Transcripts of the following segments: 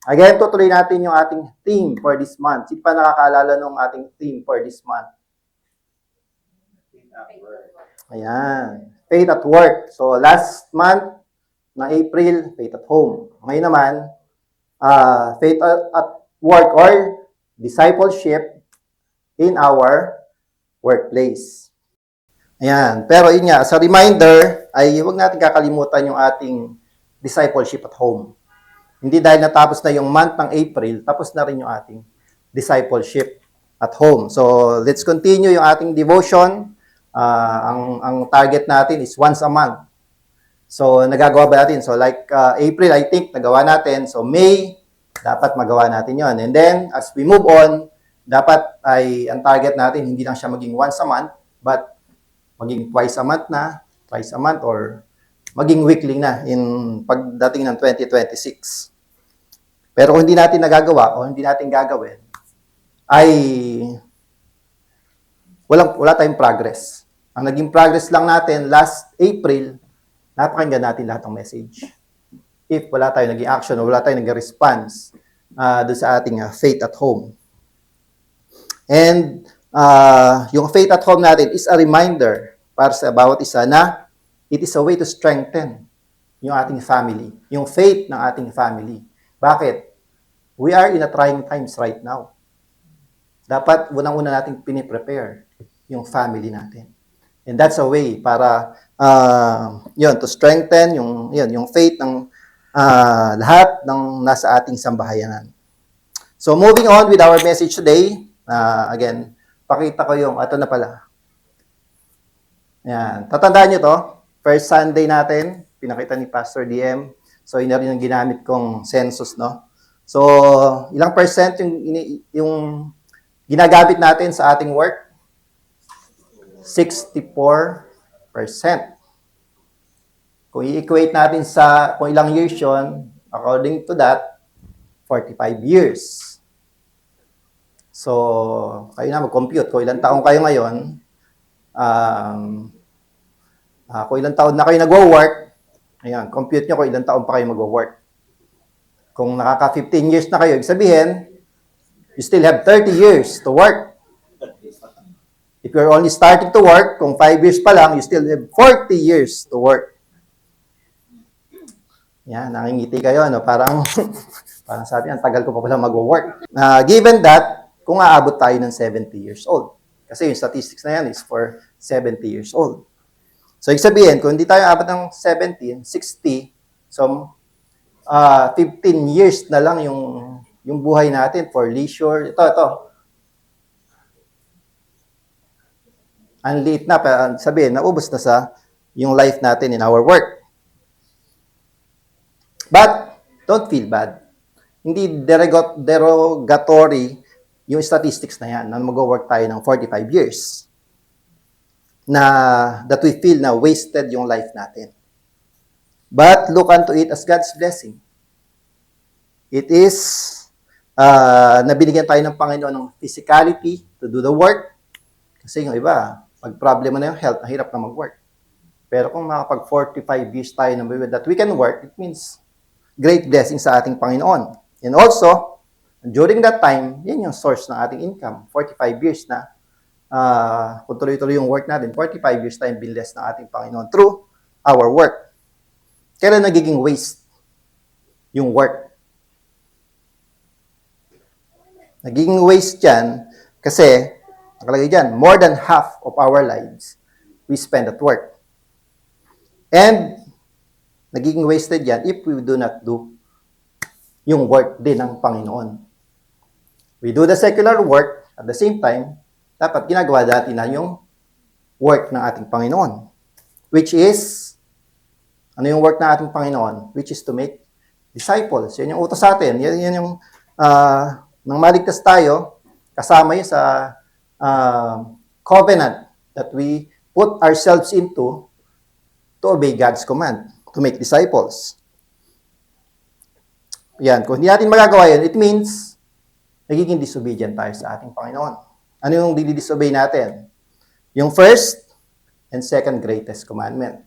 Again, tutuloy natin yung ating theme for this month. Sino pa nakakaalala nung ating theme for this month? Ayan. Faith at work. So, last month, ng April, faith at home. Ngayon naman, faith at work or discipleship in our workplace. Ayan. Pero yun nga, as a reminder, ay huwag natin kakalimutan yung ating discipleship at home. Hindi dahil natapos na yung month ng April, tapos na rin yung ating discipleship at home. So, let's continue yung ating devotion. Ang target natin is once a month. So, nagagawa ba natin? So, like April, I think, nagawa natin. So, May, dapat magawa natin yon. And then, as we move on, dapat ay ang target natin, hindi lang siya maging once a month, but maging twice a month na, twice a month, or maging weekly na in pagdating ng 2026. Pero kung hindi natin nagagawa o hindi natin gagawin, ay wala tayong progress. Ang naging progress lang natin last April, napakinggan natin lahat ng message. If wala tayong naging action o wala tayong naging response doon sa ating faith at home. And yung faith at home natin is a reminder para sa bawat isa na it is a way to strengthen yung ating family, yung faith ng ating family. Bakit? We are in a trying times right now. Dapat unang-una nating piniprepare yung family natin. And that's a way para to strengthen yung faith ng lahat ng nasa ating sambahayanan. So moving on with our message today, again, pakita ko yung, ito na pala. Yan. Tatandaan nyo to, first Sunday natin, pinakita ni Pastor DM. So yun na rin yung ginamit kong census, no? So, ilang percent yung ginagamit natin sa ating work? 64%. Kung i-equate natin sa kung ilang years yun, according to that, 45 years. So, kayo na mag-compute. Kung ilang taon kayo ngayon, kung ilang taon na kayo nagwo-work, ayan, compute nyo kung ilang taon pa kayo magwo-work. Kung nakaka 15 years na kayo, sabihin, you still have 30 years to work. If you're only starting to work, kung 5 years pa lang, you still have 40 years to work. Yan, nangingiti kayo, no? Parang sabi, ang tagal ko pa pala mag-work. Given that, kung aabot tayo ng 70 years old. Kasi yung statistics na yan is for 70 years old. So, ibig sabihin, kung hindi tayo aabot ng 70, 60, so 15 years na lang yung buhay natin for leisure. Ito. Ang liit na, sabihin, naubos na sa yung life natin in our work. But, don't feel bad. Hindi derogatory yung statistics na yan, na mag-work tayo ng 45 years. That we feel na wasted yung life natin. But look unto it as God's blessing. It is, nabinigyan tayo ng Panginoon ng physicality to do the work. Kasi yung iba, pag problema na yung health, nahirap na mag-work. Pero kung makapag 45 years tayo na that we can work, it means great blessing sa ating Panginoon. And also, during that time, yan yung source ng ating income. 45 years na, kung tuloy-tuloy yung work natin, 45 years tayong binless ng ating Panginoon through our work. Kailan nagiging waste yung work? Nagiging waste yan kasi, nakalagay dyan, more than half of our lives we spend at work. And, nagiging wasted yan if we do not do yung work din ng Panginoon. We do the secular work, at the same time, dapat ginagawa natin na yung work ng ating Panginoon. Which is, ano yung work ng ating Panginoon? Which is to make disciples. Yan yung utos sa atin. Yan yung, nang maligtas tayo, kasama yun sa covenant that we put ourselves into to obey God's command, to make disciples. Yan, kung hindi natin magagawa yan, it means nagiging disobedient tayo sa ating Panginoon. Ano yung disobey natin? Yung first and second greatest commandment.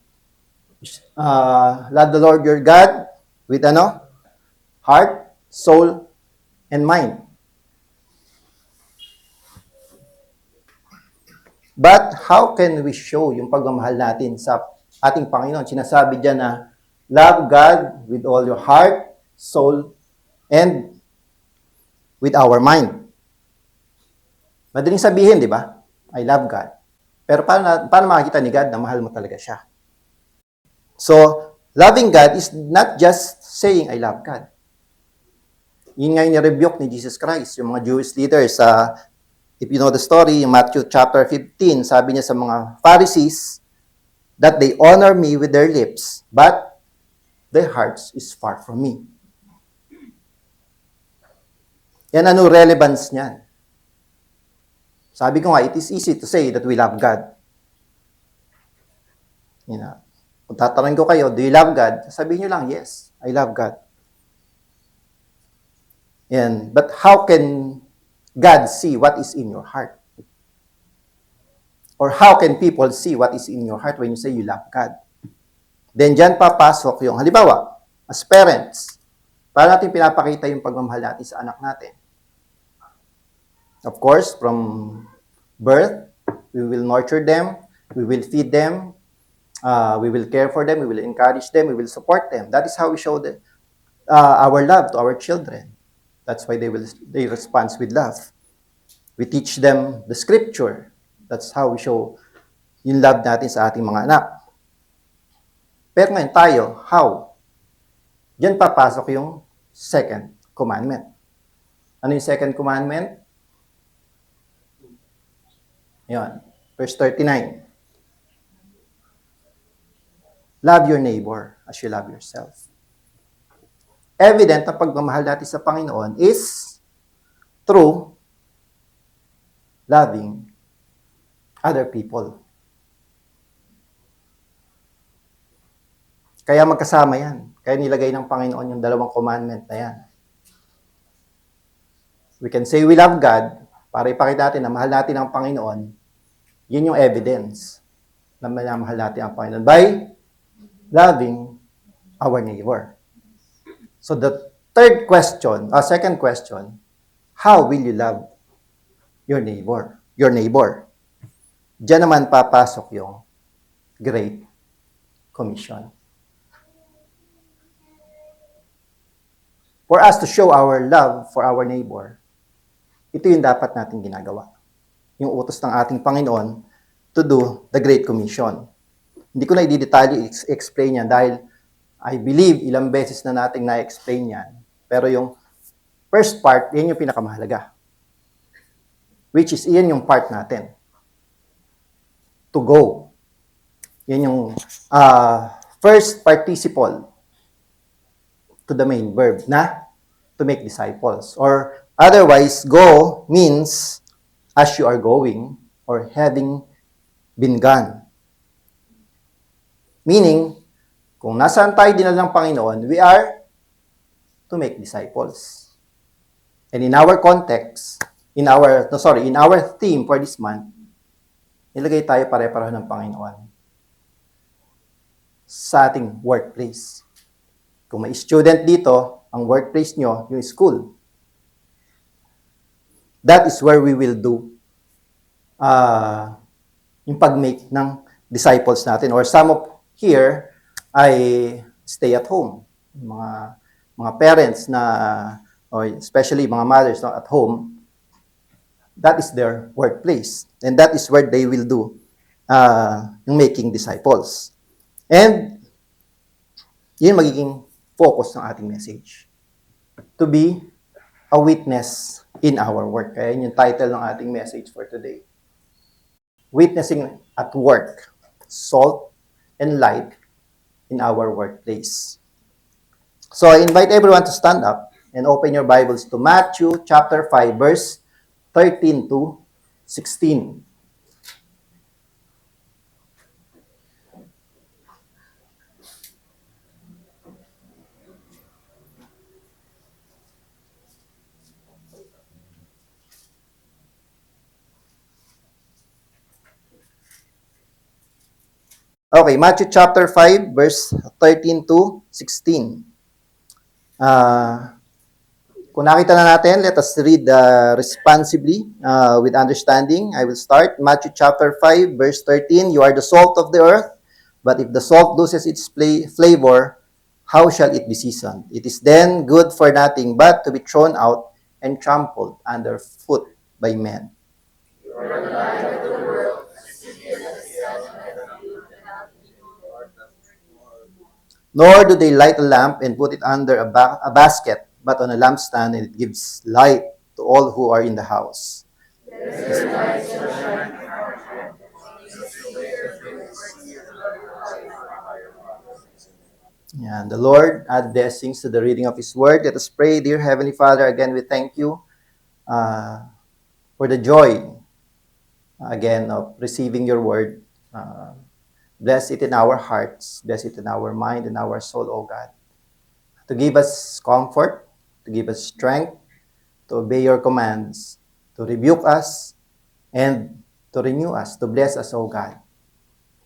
Love the Lord your God with heart, soul, and mind. But how can we show yung pagmamahal natin sa ating Panginoon? Sinasabi diyan na love God with all your heart, soul, and with our mind. Madaling sabihin, di ba? I love God. Pero paano makikita ni God na mahal mo talaga siya? So, loving God is not just saying I love God. Yun nga yung ni-rebuke ni Jesus Christ, yung mga Jewish leaders. If you know the story, in Matthew chapter 15, sabi niya sa mga Pharisees that they honor me with their lips, but their hearts is far from me. Yan ano relevance niyan? Sabi ko nga, it is easy to say that we love God. You know, kung tatanungin ko kayo, do you love God? Sabihin niyo lang, yes, I love God. But how can God see what is in your heart? Or how can people see what is in your heart when you say you love God? Then dyan papasok yung, halimbawa, as parents, paano natin pinapakita yung pagmamahal natin sa anak natin? Of course, from birth, we will nurture them, we will feed them, we will care for them, we will encourage them, we will support them. That is how we show our love to our children. That's why they respond with love. We teach them the scripture. That's how we show yung love natin sa ating mga anak. Pero ngayon tayo, how? Diyan papasok yung second commandment. Ano yung second commandment? Yan. Verse 39. Love your neighbor as you love yourself. Evident na pagmamahal natin sa Panginoon is through loving other people. Kaya magkasama yan. Kaya nilagay ng Panginoon yung dalawang commandment na yan. We can say we love God para ipakita natin na mahal natin ang Panginoon. Yun yung evidence na mahal natin ang Panginoon by loving our neighbor. So the second question, how will you love your neighbor? Your neighbor. Diyan naman papasok yung Great Commission. For us to show our love for our neighbor, ito yung dapat natin ginagawa. Yung utos ng ating Panginoon to do the Great Commission. Hindi ko na i-detalye explain yan dahil I believe ilang beses na nating na-explain yan. Pero yung first part, yan yung pinakamahalaga. Which is, yan yung part natin. To go. Yan yung first participle to the main verb na to make disciples. Or otherwise, go means as you are going or having been gone. Meaning, kung nasaan tayo dinala ng Panginoon, we are to make disciples. And in our context, in our theme for this month, nilagay tayo pare-pareho ng Panginoon sa ating workplace. Kung may student dito, ang workplace nyo, yung school. That is where we will do yung pag-make ng disciples natin. Or some of here ay stay at home. Mga parents na, or especially mga mothers na at home, that is their workplace. And that is where they will do yung making disciples. And yun magiging focus ng ating message. To be a witness in our work. Kaya yun yung title ng ating message for today. Witnessing at work. Salt and light in our workplace. So I invite everyone to stand up and open your Bibles to Matthew chapter 5, verse 13 to 16. Okay, Matthew chapter 5, verse 13 to 16. kung nakita na natin, let us read responsibly with understanding. I will start. Matthew chapter 5, verse 13. You are the salt of the earth, but if the salt loses its flavor, how shall it be seasoned? It is then good for nothing but to be thrown out and trampled underfoot by men. Nor do they light a lamp and put it under a basket, but on a lampstand, and it gives light to all who are in the house. Yeah, and the Lord add blessings to the reading of His Word. Let us pray. Dear Heavenly Father, again we thank you for the joy, again, of receiving your Word. Bless it in our hearts, bless it in our mind and our soul, O God, to give us comfort, to give us strength, to obey your commands, to rebuke us, and to renew us, to bless us, O God.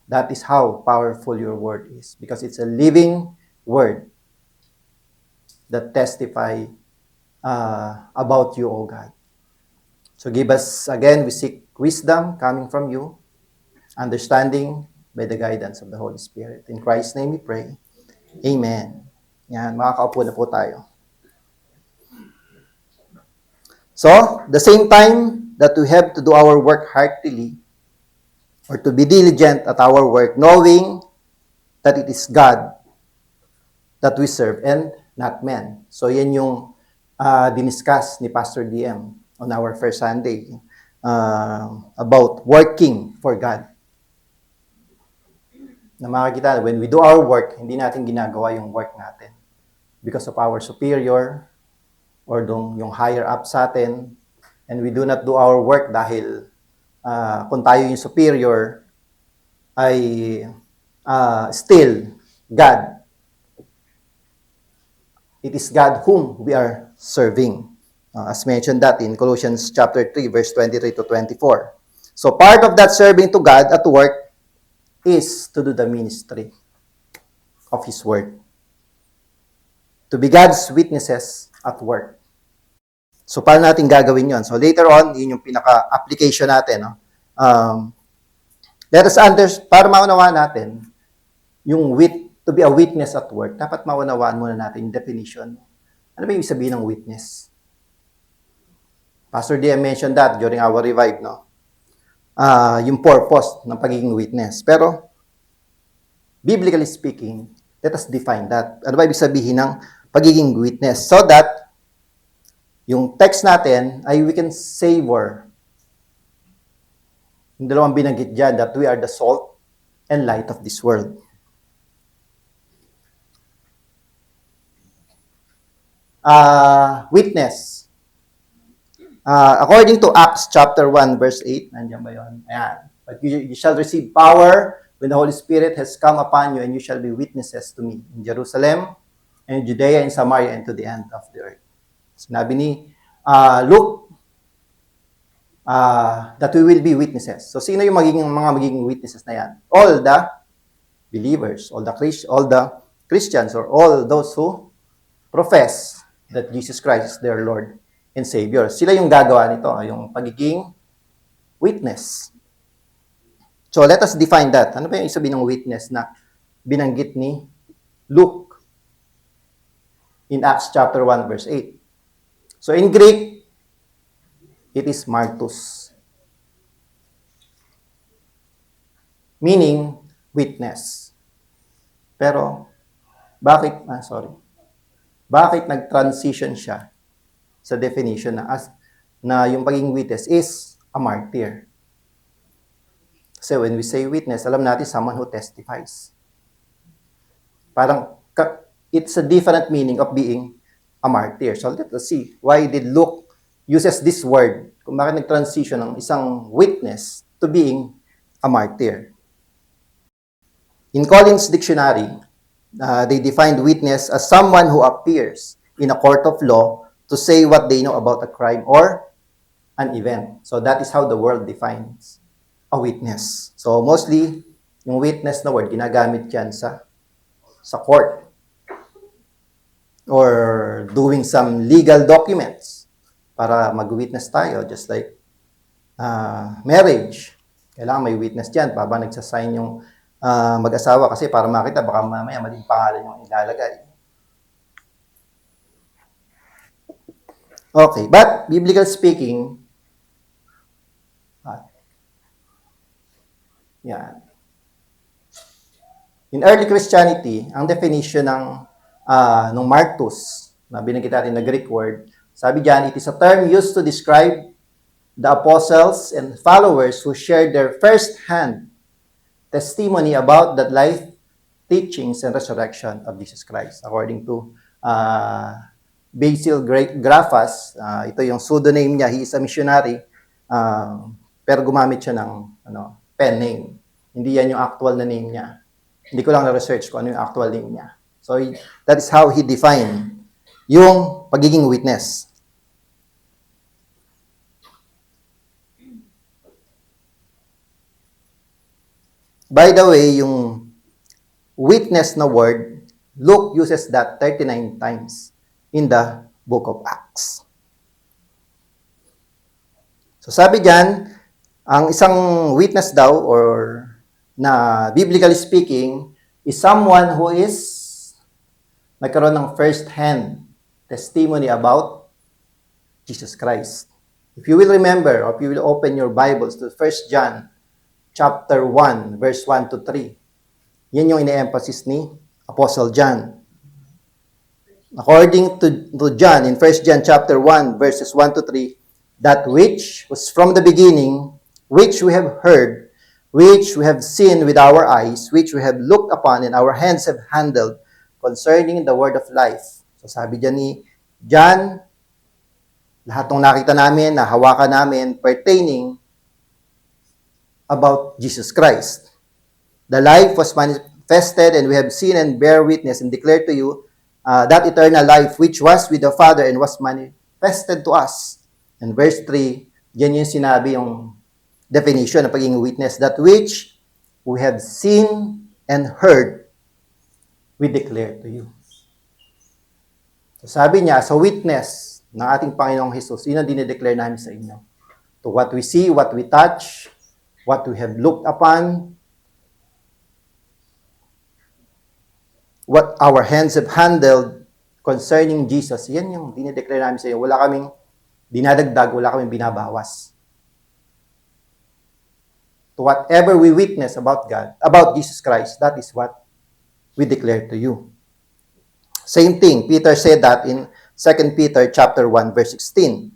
That is how powerful your word is, because it's a living word that testify about you, O God. So give us, again, we seek wisdom coming from you, understanding by the guidance of the Holy Spirit. In Christ's name we pray. Amen. Yan, makakaupo na po tayo. So, the same time that we have to do our work heartily, or to be diligent at our work, knowing that it is God that we serve and not men. So, yan yung diniscuss ni Pastor DM on our first Sunday about working for God. Na makikita, when we do our work, hindi natin ginagawa yung work natin because of our superior or yung higher up sa atin, and we do not do our work dahil kung tayo yung superior ay still God. It is God whom we are serving. As mentioned that in Colossians chapter 3, verse 23 to 24. So part of that serving to God at work is to do the ministry of His Word. To be God's witnesses at work. So, paano natin gagawin yon? So, later on, yun yung pinaka-application natin. No? Let us para maunawaan natin, yung to be a witness at work, dapat maunawaan muna natin yung definition. Ano ba yung sabihin ng witness? Pastor D mentioned that during our revive, no? Yung purpose ng pagiging witness. Pero, biblically speaking, let us define that. Ano ba ibig sabihin ng pagiging witness? So that, yung text natin ay we can savor. Yung dalawang binanggit dyan, that we are the salt and light of this world. Witness. According to Acts chapter 1, verse 8, nandiyan ba yun? Ayan. But you shall receive power when the Holy Spirit has come upon you, and you shall be witnesses to me in Jerusalem, and Judea, and Samaria, and to the end of the earth. Sinabi ni Luke that we will be witnesses. So, sino yung mga magiging witnesses na yan? All the believers, all the Christians, or all those who profess that Jesus Christ is their Lord and Savior. Sila yung gagawa nito, yung pagiging witness. So, let us define that. Ano ba yung sabihin ng witness na binanggit ni Luke in Acts chapter 1, verse 8? So, in Greek, it is martus. Meaning, witness. Pero, bakit nag-transition siya sa definition na yung pagiging witness is a martyr? Kasi when we say witness, alam natin someone who testifies. Parang, it's a different meaning of being a martyr. So let us see why did Luke uses this word, kung bakit nag-transition ng isang witness to being a martyr. In Collins Dictionary, they defined witness as someone who appears in a court of law to say what they know about a crime or an event. So that is how the world defines a witness. So mostly, yung witness na word, ginagamit yan sa court. or doing some legal documents para mag-witness tayo, just like marriage. Kailangan may witness dyan habang nagsasign yung mag-asawa kasi para makita, baka mamaya maling pangalan yung ilalagay. Okay, but biblical speaking, yan. In early Christianity, ang definition ng martus, na binanggit natin na Greek word, sabi diyan, it is a term used to describe the apostles and followers who shared their first-hand testimony about the life, teachings, and resurrection of Jesus Christ. According to Basil Grafas, ito yung pseudonym niya, he is a missionary, pero gumamit siya ng pen name. Hindi yan yung actual na name niya. Hindi ko lang na-research kung ano yung actual name niya. So, that is how he defined yung pagiging witness. By the way, yung witness na word, Luke uses that 39 times in the book of Acts. So sabi diyan, ang isang witness daw or na biblically speaking is someone who is nagkaroon ng first-hand testimony about Jesus Christ. If you will remember, or if you will open your Bibles to 1 John chapter 1, verse 1 to 3, yan yung ine-emphasis ni Apostle John. According to John, in 1 John chapter 1, verses 1 to 3, that which was from the beginning, which we have heard, which we have seen with our eyes, which we have looked upon, and our hands have handled, concerning the word of life. So sabi dyan ni John, lahat ng nakita namin, nahawakan namin, pertaining about Jesus Christ. The life was manifested, and we have seen and bear witness and declare to you that eternal life which was with the Father and was manifested to us. And verse 3, yan yung sinabi yung definition ng pagiging witness, that which we have seen and heard, we declare to you. So sabi niya, sa witness ng ating Panginoong Jesus, yun ang dinideclare namin sa inyo. To what we see, what we touch, what we have looked upon, what our hands have handled concerning Jesus, yan yung dinideclare namin sa inyo. Wala kaming dinadagdag, wala kaming binabawas. To whatever we witness about God, about Jesus Christ, that is what we declare to you. Same thing, Peter said that in 2 Peter chapter 1, verse 16.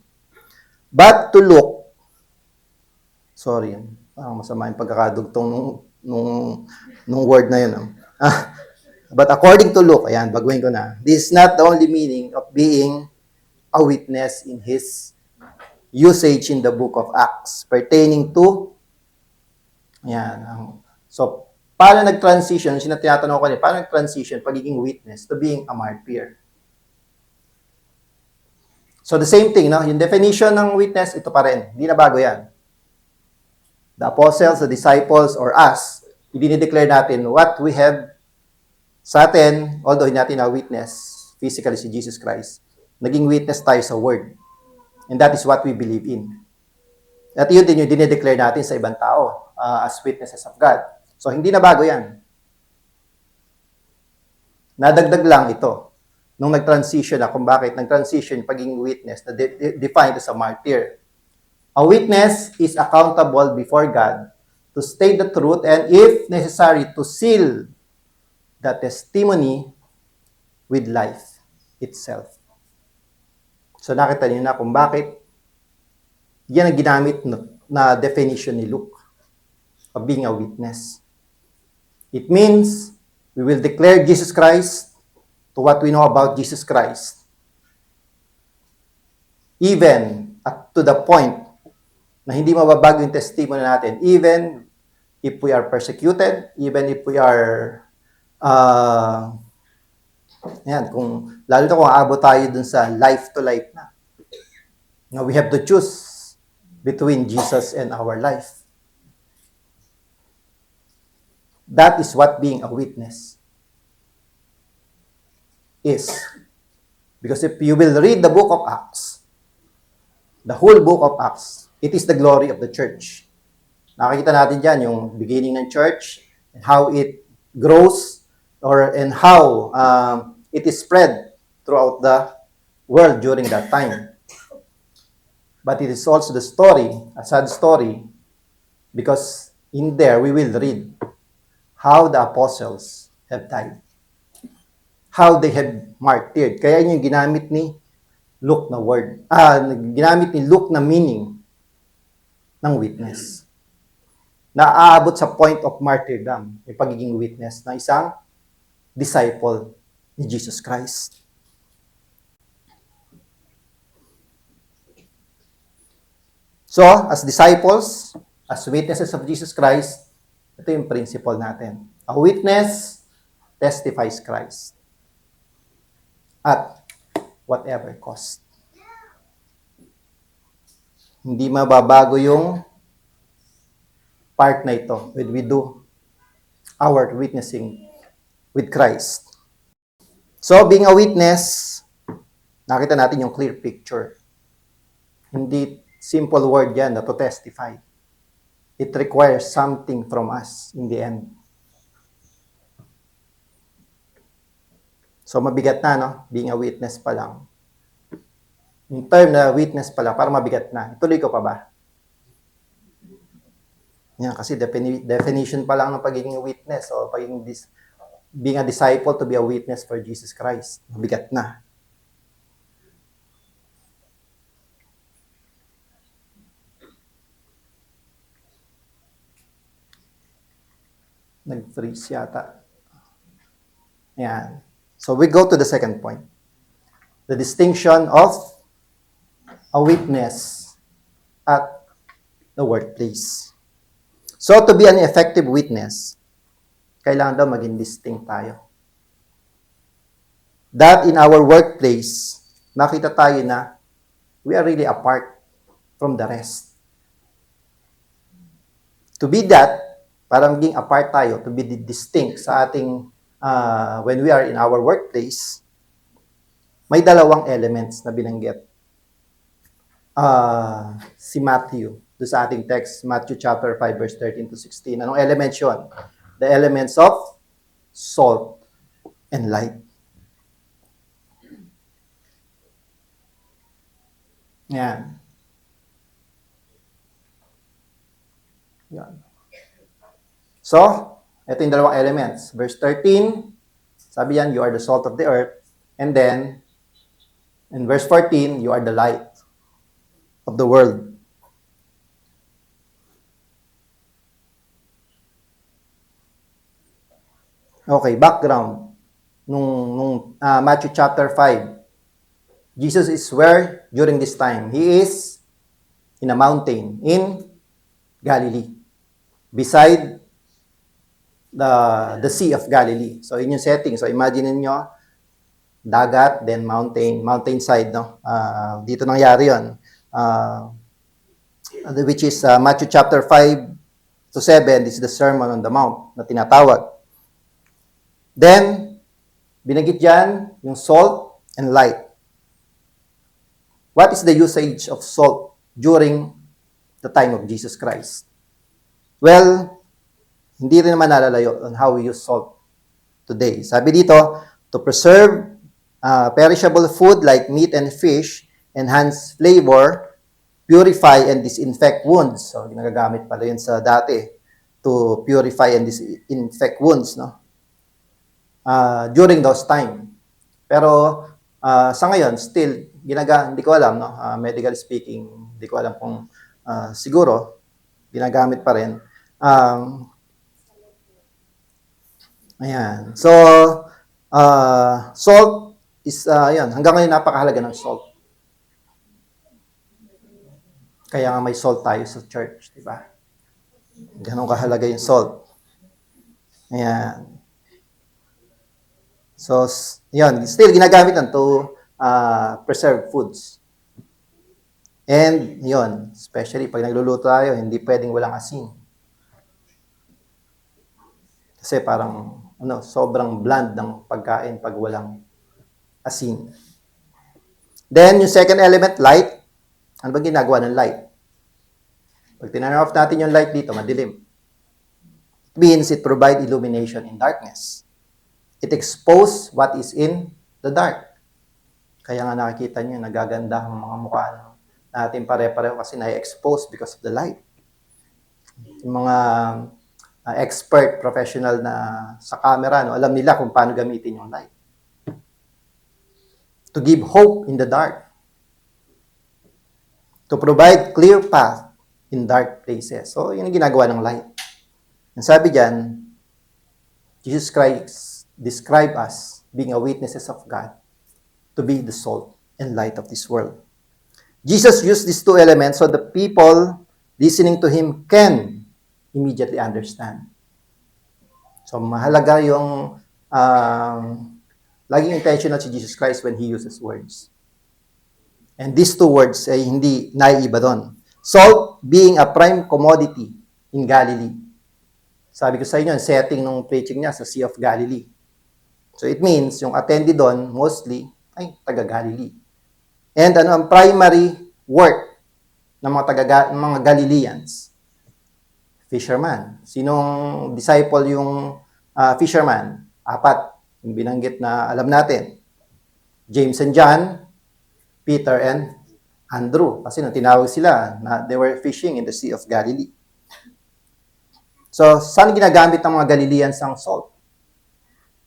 But to look, sorry, masama yung pagkakadugtong nung word na yun. But according to Luke, ayan, baguhin ko na, this is not the only meaning of being a witness in his usage in the book of Acts pertaining to, ayan, so, paano nag-transition, tinatanong ko paano nag-transition pagiging witness to being a martyr? So, the same thing, no? Yung definition ng witness, ito pa rin. Hindi na bago yan. The apostles, the disciples, or us, i-declare natin what we have sa atin, although hindi natin na-witness physically si Jesus Christ, naging witness tayo sa Word. And that is what we believe in. At yun din yung dinideclare natin sa ibang tao as witnesses of God. So, hindi na bago yan. Nadagdag lang ito nung nag-transition na kung bakit nag-transition pagiging witness na defined as a martyr. A witness is accountable before God to state the truth and if necessary to seal the testimony with life itself. So nakita niyo na kung bakit yan ang ginamit na definition ni Luke of being a witness. It means we will declare Jesus Christ to what we know about Jesus Christ. Even to the point na hindi mababago yung testimony natin, even if we are persecuted, even if we are lalo na kung aabot tayo dun sa life to life na. Now, we have to choose between Jesus and our life. That is what being a witness is. Because if you will read the book of Acts, the whole book of Acts, it is the glory of the church. Nakikita natin dyan yung beginning ng church, and how it grows, and how it is spread throughout the world during that time. But it is also the story, a sad story, because in there we will read how the apostles have died, how they have martyred. Kaya yun yung ginamit ni Luke na word, ginamit ni Luke na meaning ng witness. Naaabot sa point of martyrdom, yung pagiging witness na isang disciple ni Jesus Christ. So, as disciples, as witnesses of Jesus Christ, ito yung principle natin. A witness testifies Christ at whatever cost. Hindi mababago yung part na ito when we do our witnessing with Christ. So, being a witness, nakita natin yung clear picture. Hindi simple word yan na to testify. It requires something from us in the end. So, mabigat na, no? Being a witness pa lang. Yung term na witness pa lang, parang mabigat na. Ituloy ko pa ba? Yan, kasi definition pa lang ng pagiging witness o being a disciple to be a witness for Jesus Christ. Mabigat na. Nag-freeze yata. Ayan. So we go to the second point. The distinction of a witness at the workplace. So to be an effective witness, kailangan daw maging distinct tayo. That in our workplace, nakita tayo na we are really apart from the rest. To be that, para maging apart tayo, to be distinct sa ating, when we are in our workplace, may dalawang elements na binanggit. Si Matthew, doon sa ating text, Matthew chapter 5, verse 13 to 16. Anong elements yun? The elements of salt and light. Yan. Yan. So, ito yung dalawang elements. Verse 13, sabi yan, you are the salt of the earth. And then, in verse 14, you are the light of the world. Okay, background. Nung Matthew chapter 5, Jesus is where during this time? He is in a mountain in Galilee, beside the Sea of Galilee. So, in yung setting. So, imagine niyo dagat, then mountainside, no? Dito nangyari yun. Which is Matthew chapter 5 to 7. This is the Sermon on the Mount na tinatawag. Then, binanggit dyan yung salt and light. What is the usage of salt during the time of Jesus Christ? Well, hindi rin naman nalalayo on how we use salt today. Sabi dito, to preserve perishable food like meat and fish, enhance flavor, purify and disinfect wounds. So, ginagamit pala yun sa dati to purify and disinfect wounds, no? During those time. Pero sa ngayon, still, hindi ko alam, no? Medical speaking, hindi ko alam kung siguro, ginagamit pa rin. Ayan. So, salt is, yan, hanggang ngayon napakahalaga ng salt. Kaya nga may salt tayo sa church, di ba? Ganun kahalaga yung salt. Ayan. So, yan, still ginagamit yan to preserve foods. And, yun, especially pag nagluluto tayo, hindi pwedeng walang asin. Kasi parang, sobrang bland ng pagkain pag walang asin. Then, yung second element, light. Ano ba ginagawa ng light? Pag tinurn off natin yung light dito, madilim. It means it provide illumination in darkness. It expose what is in the dark. Kaya nga nakikita nyo, nagaganda ang mga mukha natin pare-pareho kasi na-expose because of the light. Yung mga expert, professional na sa camera, no, alam nila kung paano gamitin yung light. To give hope in the dark. To provide clear path in dark places. So, yun ang ginagawa ng light. Ang sabi dyan, Jesus Christ describe us being a witnesses of God to be the salt and light of this world. Jesus used these two elements so the people listening to Him can immediately understand. So, mahalaga yung laging intentional si Jesus Christ when He uses words. And these two words ay hindi naiiba doon. Salt being a prime commodity in Galilee. Sabi ko sa inyo, setting ng preaching niya sa Sea of Galilee. So it means, yung attendee doon, mostly, ay taga-Galilee. And ano ang primary work ng mga Galileans? Fisherman. Sinong disciple yung fisherman? 4. Yung binanggit na alam natin. James and John, Peter and Andrew. Kasi nung tinawag sila, they were fishing in the Sea of Galilee. So, saan ginagamit ng mga Galileans ang salt?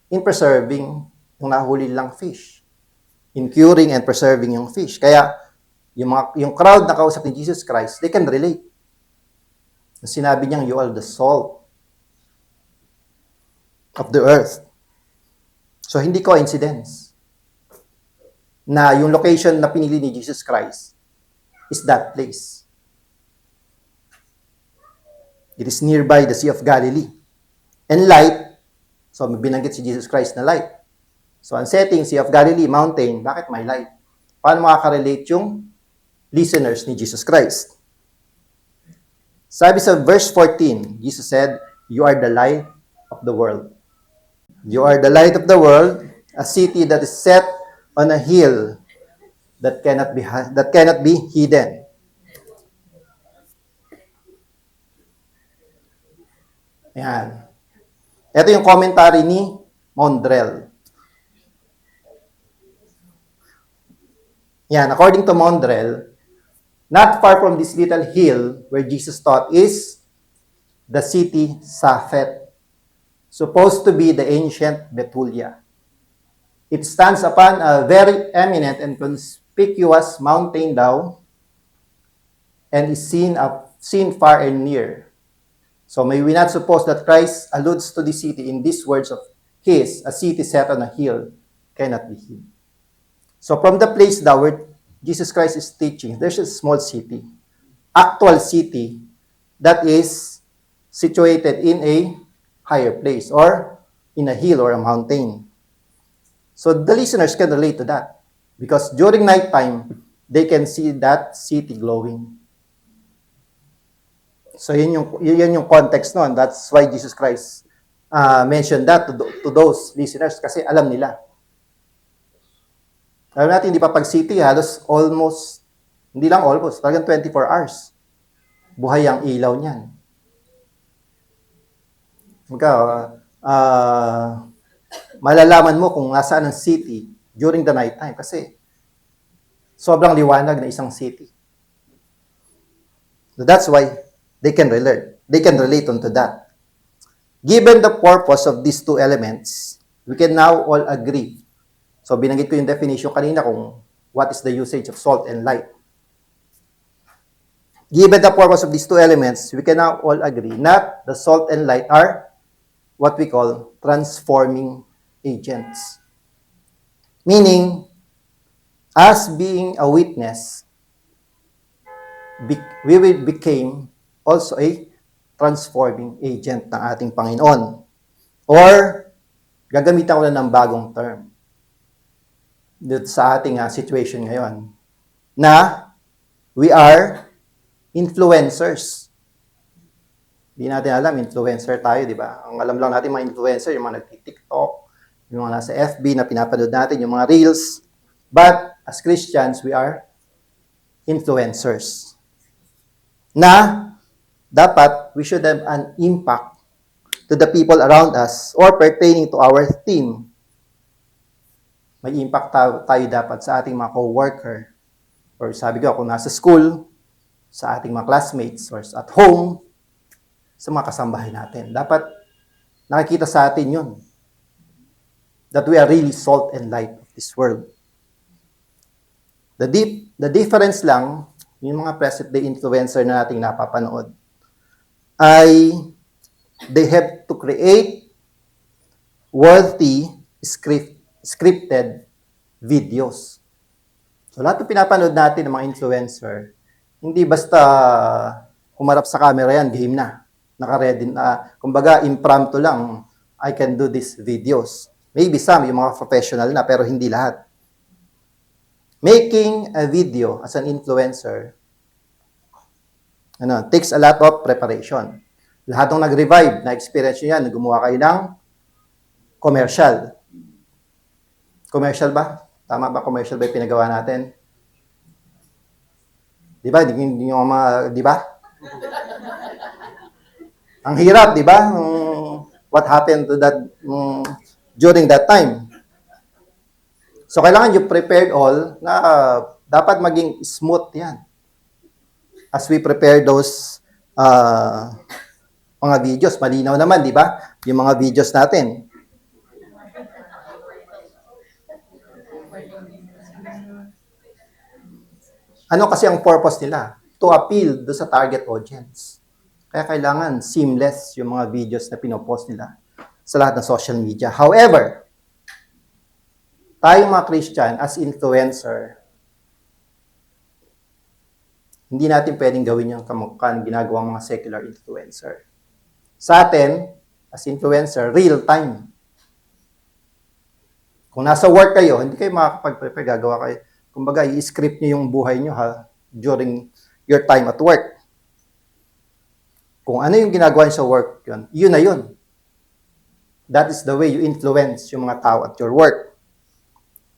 In preserving yung nahuli lang fish. In curing and preserving yung fish. Kaya, yung crowd na kausap ni Jesus Christ, they can relate. Sinabi niyang, you are the salt of the earth. So, hindi coincidence na yung location na pinili ni Jesus Christ is that place. It is nearby the Sea of Galilee. And light, so binanggit si Jesus Christ na light. So ang setting, Sea of Galilee, mountain, bakit may light? Paano makaka-relate yung listeners ni Jesus Christ? Sabi sa verse 14, Jesus said, you are the light of the world. You are the light of the world, a city that is set on a hill that cannot be hidden. Ayan. Ito yung commentary ni Mondrell. Yan, according to Mondrell, not far from this little hill where Jesus taught is the city Safed, supposed to be the ancient Betulia. It stands upon a very eminent and conspicuous mountain daw and is seen far and near. So may we not suppose that Christ alludes to the city in these words of his, a city set on a hill cannot be hid. So from the place now where Jesus Christ is teaching, there's a small city, actual city that is situated in a higher place or in a hill or a mountain. So the listeners can relate to that because during nighttime, they can see that city glowing. So yun yung context noon. That's why Jesus Christ mentioned that to those listeners kasi alam nila. Alam natin, hindi pa pag city, halos almost, hindi lang almost, talagang 24 hours. Buhay ang ilaw niyan. Malalaman mo kung nasaan ang city during the night time kasi sobrang liwanag na isang city. So that's why they can relate. They can relate onto that. Given the purpose of these two elements, we can now all agree. So binanggit ko yung definition kanina kung what is the usage of salt and light. Given the purpose of these two elements, we can now all agree that the salt and light are what we call transforming agents. Meaning, as being a witness, we will become also a transforming agent ng ating Panginoon. Or, gagamitan ko na ng bagong term dito sa ating situation ngayon, na we are influencers. Hindi natin alam, influencer tayo, di ba? Ang alam lang natin mga influencer, yung mga nag-TikTok, yung mga nasa FB na pinapanood natin, yung mga Reels. But, as Christians, we are influencers. Na dapat we should have an impact to the people around us or pertaining to our team. May impact tayo dapat sa ating mga co-worker. Or sabi ko, kung nasa school, sa ating mga classmates, or at home, sa mga kasambahay natin. Dapat nakikita sa atin yun. That we are really salt and light of this world. The difference lang, yung mga present day influencer na nating napapanood, ay they have to create worthy scripted videos. So lahat ng pinapanood natin ng mga influencer, hindi basta humarap sa camera yan, game na. Naka-ready na. Kumbaga, impromptu lang, I can do these videos. Maybe some, yung mga professional na, pero hindi lahat. Making a video as an influencer takes a lot of preparation. Lahat ng nag-revive, na-experience nyo yan, gumawa kayo ng commercial. Commercial ba? Tama ba commercial ba yung pinagawa natin? Di ba? Di ba? Ang hirap, di ba? What happened to that during that time? So, kailangan you prepared all na dapat maging smooth yan. As we prepare those mga videos, malinaw naman, di ba? Yung mga videos natin. Ano kasi ang purpose nila? To appeal do sa target audience. Kaya kailangan seamless yung mga videos na pinopost nila sa lahat ng social media. However, tayong mga Christian as influencer, hindi natin pwedeng gawin yung kamukha ng ginagawang mga secular influencer. Sa atin, as influencer, real time. Kung nasa work kayo, hindi kayo makakapag-prepare, gagawa kayo. Kumbaga, i-script nyo yung buhay nyo during your time at work. Kung ano yung ginagawa nyo sa work, yun na yun. That is the way you influence yung mga tao at your work.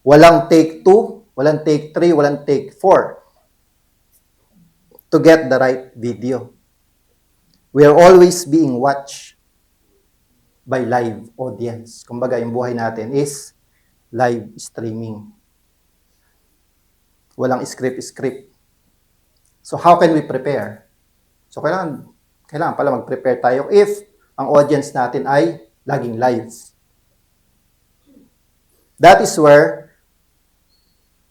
Walang take 2, walang take 3, walang take 4 to get the right video. We are always being watched by live audience. Kumbaga, yung buhay natin is live streaming. Walang script. So, how can we prepare? So, kailangan pala mag-prepare tayo if ang audience natin ay laging live. That is where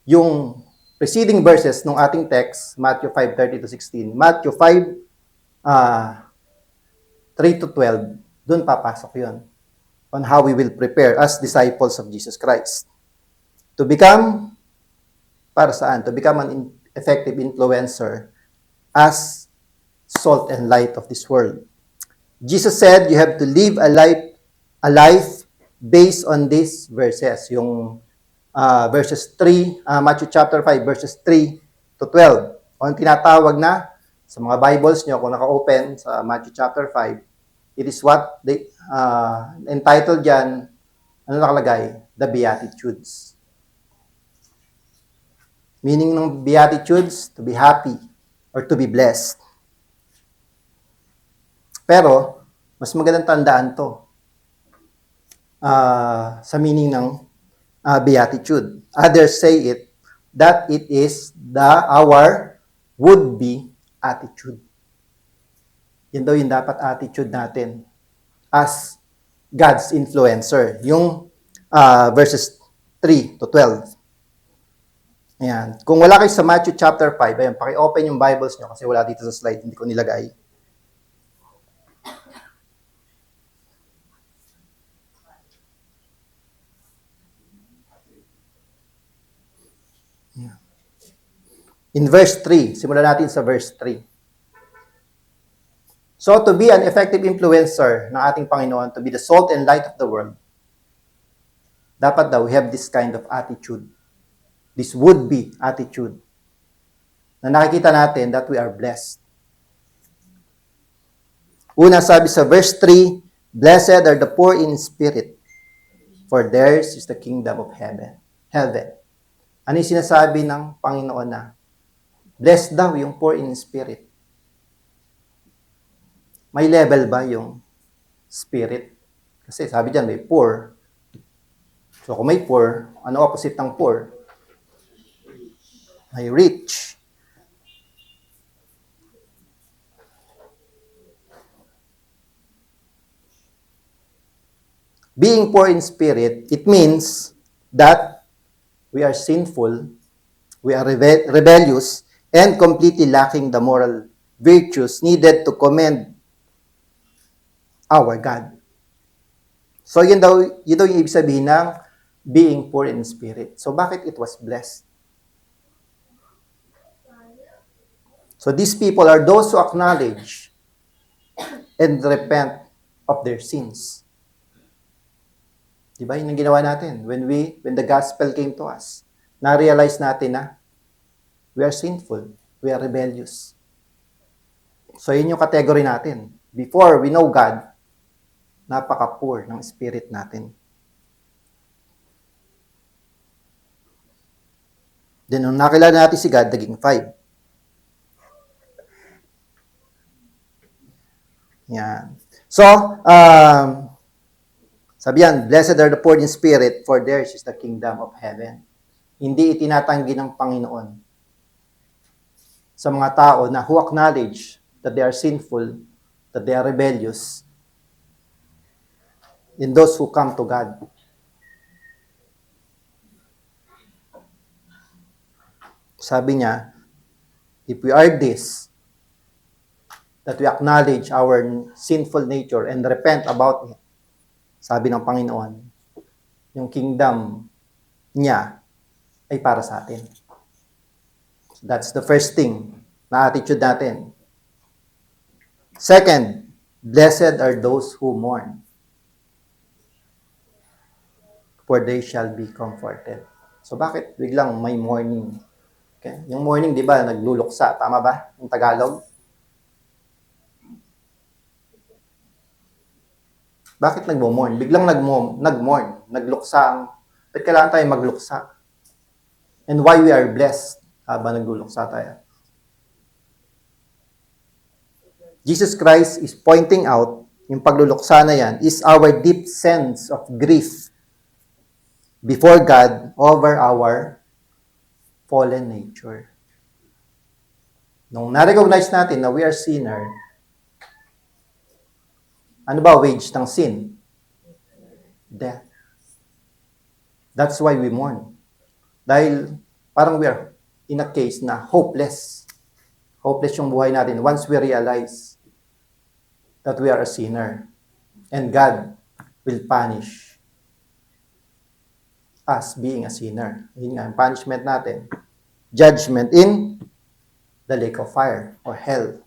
yung preceding verses ng ating text, Matthew 5:30-16, Matthew 5, 3-12, doon papasok yun on how we will prepare as disciples of Jesus Christ. To become, para saan? To become an effective influencer as salt and light of this world. Jesus said you have to live a life based on these verses. Yung verses 3, Matthew chapter 5, verses 3-12. O ang tinatawag na, sa mga Bibles nyo, kung naka-open sa Matthew chapter 5, it is what they entitled dyan, ano nakalagay? The Beatitudes. Meaning ng Beatitudes, to be happy or to be blessed. Pero, mas magandang tandaan to sa meaning ng Beatitude. Others say it, that it is our would-be attitude. Yan daw yung dapat attitude natin as God's influencer. Yung verses 3-12. Ayan. Kung wala kayo sa Matthew chapter 5, ayan, paki-open yung Bibles nyo kasi wala dito sa slide, hindi ko nilagay. Ayan. In verse 3, simulan natin sa verse 3. So, to be an effective influencer ng ating Panginoon, to be the salt and light of the world, dapat daw we have this kind of attitude. This would-be attitude na nakikita natin that we are blessed. Una sabi sa verse 3, Blessed are the poor in spirit, for theirs is the kingdom of heaven. Ano yung sinasabi ng Panginoon na, blessed daw yung poor in spirit. May level ba yung spirit? Kasi sabi dyan, may poor. So kung may poor, ano opposite ng poor? May rich. Being poor in spirit, it means that we are sinful, we are rebellious, and completely lacking the moral virtues needed to commend our God. So yun daw yung ibig sabihin ng being poor in spirit. So bakit it was blessed? So these people are those who acknowledge and repent of their sins. Diba? Yun ang ginawa natin. When the gospel came to us, na-realize natin na we are sinful, we are rebellious. So yun yung category natin. Before we know God, napaka-poor ng spirit natin. Then nung nakilala natin si God, naging 5. Yan. So, sabi yan, blessed are the poor in spirit, for theirs is the kingdom of heaven. Hindi itinatanggi ng Panginoon sa mga tao na who acknowledge that they are sinful, that they are rebellious, in those who come to God. Sabi niya, if we are this, that we acknowledge our sinful nature and repent about it, sabi ng Panginoon, yung kingdom niya ay para sa atin. So that's the first thing na attitude natin. Second, blessed are those who mourn, for they shall be comforted. So bakit biglang may mourning? Okay? Yung mourning, di ba, nagluluksa. Tama ba? Yung Tagalog? Bakit nagmo-mourn? Biglang nag-mourn, nagluksa ang... Ba't kailangan tayo magluksa? And why we are blessed habang nagluluksa tayo? Jesus Christ is pointing out, yung pagluluksa na yan, is our deep sense of grief before God over our fallen nature. Nung na-recognize natin na we are sinner, ano ba wage ng sin? Death. That's why we mourn. Dahil parang we are in a case na hopeless. Hopeless yung buhay natin once we realize that we are a sinner. And God will punish us being a sinner. Yun nga, punishment natin. Judgment in the lake of fire or hell.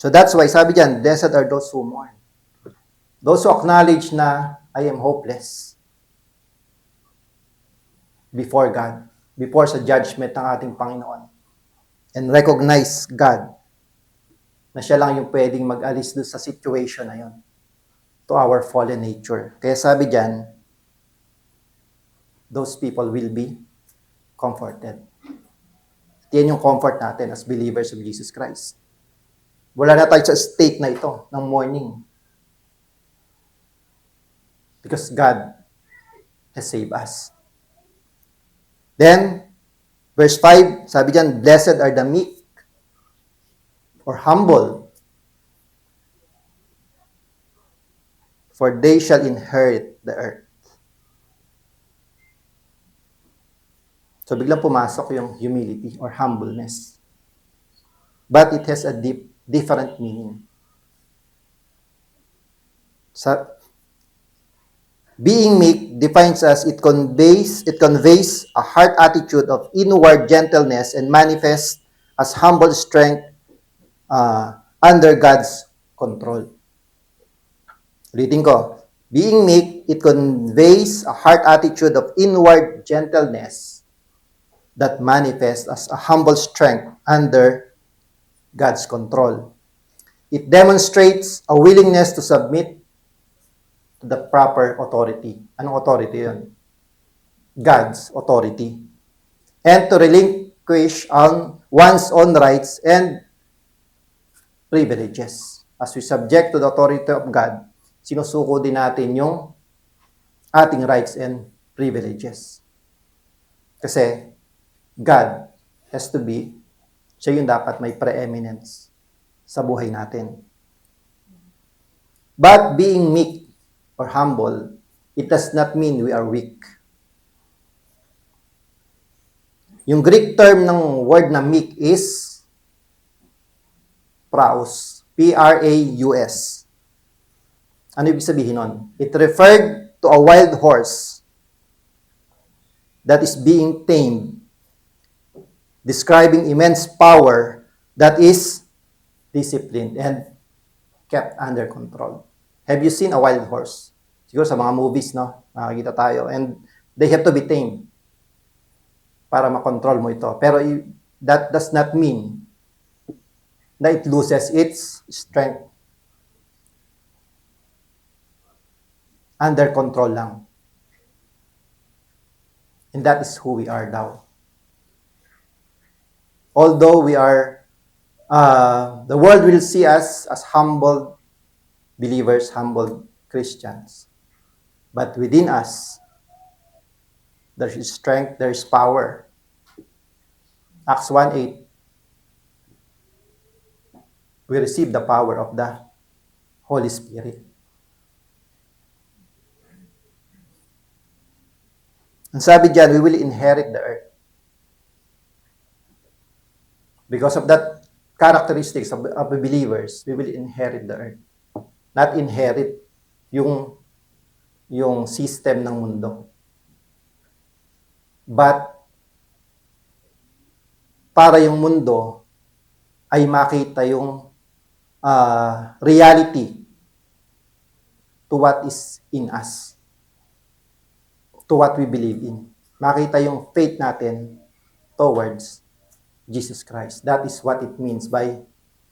So that's why, sabi dyan, blessed are those who mourn. Those who acknowledge na I am hopeless before God, before sa judgment ng ating Panginoon. And recognize God na siya lang yung pwedeng mag-alis doon sa situation na yun to our fallen nature. Kaya sabi dyan, those people will be comforted. At yan yung comfort natin as believers of Jesus Christ. Wala na tayo sa state na ito ng mourning. Because God has saved us. Then, verse 5, sabi dyan, blessed are the meek or humble, for they shall inherit the earth. So, biglang pumasok yung humility or humbleness. But it has a different meaning. Being meek defines us, it conveys a heart attitude of inward gentleness and manifests as humble strength under God's control. Reading ko. Being meek, it conveys a heart attitude of inward gentleness that manifests as a humble strength under God's control. It demonstrates a willingness to submit to the proper authority. Anong authority yun? God's authority and to relinquish on one's own rights and privileges. As we subject to the authority of God, sinusuko din natin yung ating rights and privileges. Kasi God has to be, siya yung dapat may preeminence sa buhay natin. But being meek or humble, it does not mean we are weak. Yung Greek term ng word na meek is praus. P-R-A-U-S. Ano ibig sabihin nun? It referred to a wild horse that is being tamed, describing immense power that is disciplined and kept under control. Have you seen a wild horse? Siguro sa mga movies, no? Nakakita tayo. And they have to be tamed para makontrol mo ito. Pero that does not mean na it loses its strength. Under control lang. And that is who we are now. Although we are, the world will see us as humble believers, humble Christians. But within us, there is strength, there is power. Acts 1:8, we receive the power of the Holy Spirit. Ang sabi dyan, we will inherit the earth. Because of that characteristics of the believers, we will inherit the earth. Not inherit yung system ng mundo. But, para yung mundo ay makita yung reality to what is in us. To what we believe in. Makita yung faith natin towards Jesus Christ. That is what it means by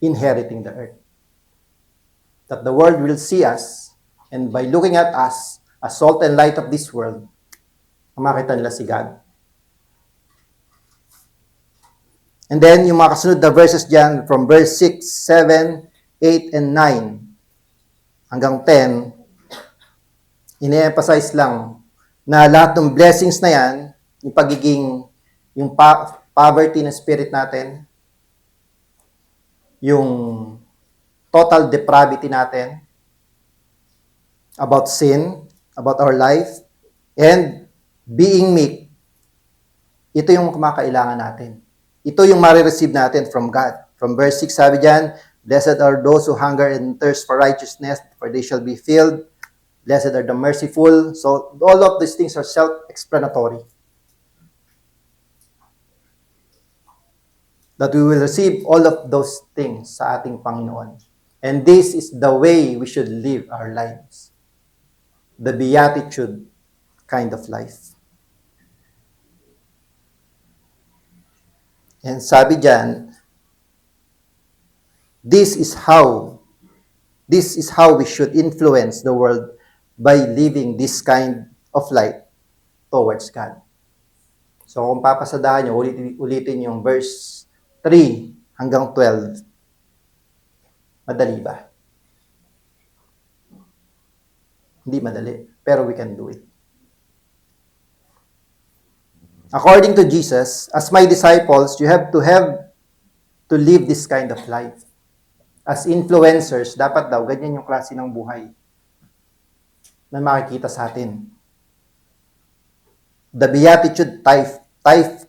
inheriting the earth. That the world will see us, and by looking at us, as salt and light of this world, makita nila si God. And then, yung mga kasunod na verses dyan, from verse 6, 7, 8, and 9, hanggang 10, ine-emphasize lang na lahat ng blessings na yan, yung pagiging, yung poverty ng spirit natin, yung total depravity natin, about sin, about our life, and being meek, ito yung kumakailangan natin. Ito yung marireceive natin from God. From verse 6, sabi dyan, blessed are those who hunger and thirst for righteousness, for they shall be filled. Blessed are the merciful. So, all of these things are self-explanatory. That we will receive all of those things sa ating Panginoon. And this is the way we should live our lives. The beatitude kind of life. And sabi dyan, this is how we should influence the world by living this kind of life towards God. So kung papasadahan nyo, ulitin yung verse 3 hanggang 12. Madali ba? Hindi madali, pero we can do it. According to Jesus, as my disciples, you have to live this kind of life. As influencers, dapat daw, ganyan yung klase ng buhay na makikita sa atin. The beatitude type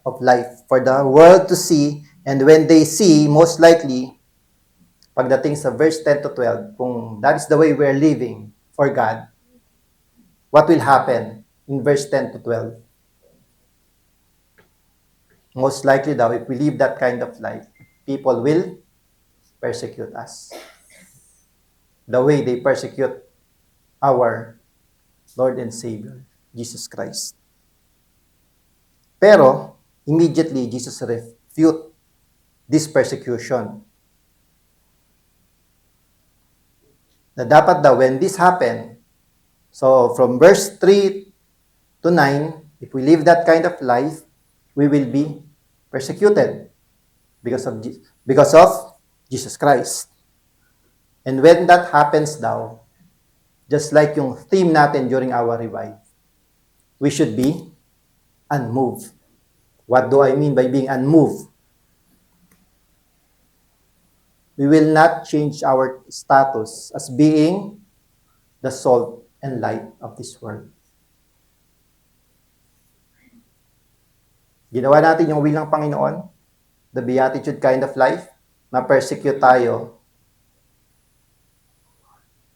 of life for the world to see, and when they see, most likely, pagdating sa verse 10 to 12, kung that is the way we're living for God, what will happen in verse 10 to 12? Most likely daw, if we live that kind of life, people will persecute us. The way they persecute our Lord and Savior, Jesus Christ. Pero, immediately, Jesus refute this persecution. Na dapat daw, when this happened, so from verse 3 to 9, If we live that kind of life, we will be persecuted because of Jesus Christ. And when that happens daw, just like yung theme natin during our revive, we should be unmoved. What do I mean by being unmoved? We will not change our status as being the salt and light of this world. Ginawa natin yung will ng Panginoon, the beatitude kind of life, na persecute tayo.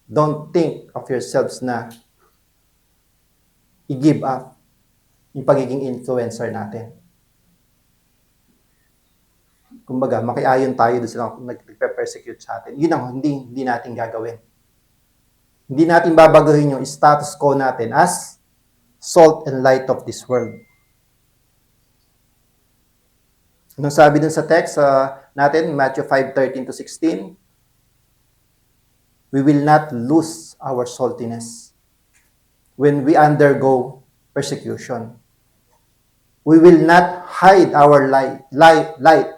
Don't think of yourselves na i-give up yung pagiging influencer natin. Kumbaga, makiayon tayo doon sa nagpe-persecute sa atin. Yun ang hindi natin gagawin. Hindi natin babaguhin yung status quo natin as salt and light of this world. Anong sabi dun sa text natin, Matthew 5:13-16? We will not lose our saltiness when we undergo persecution. We will not hide our light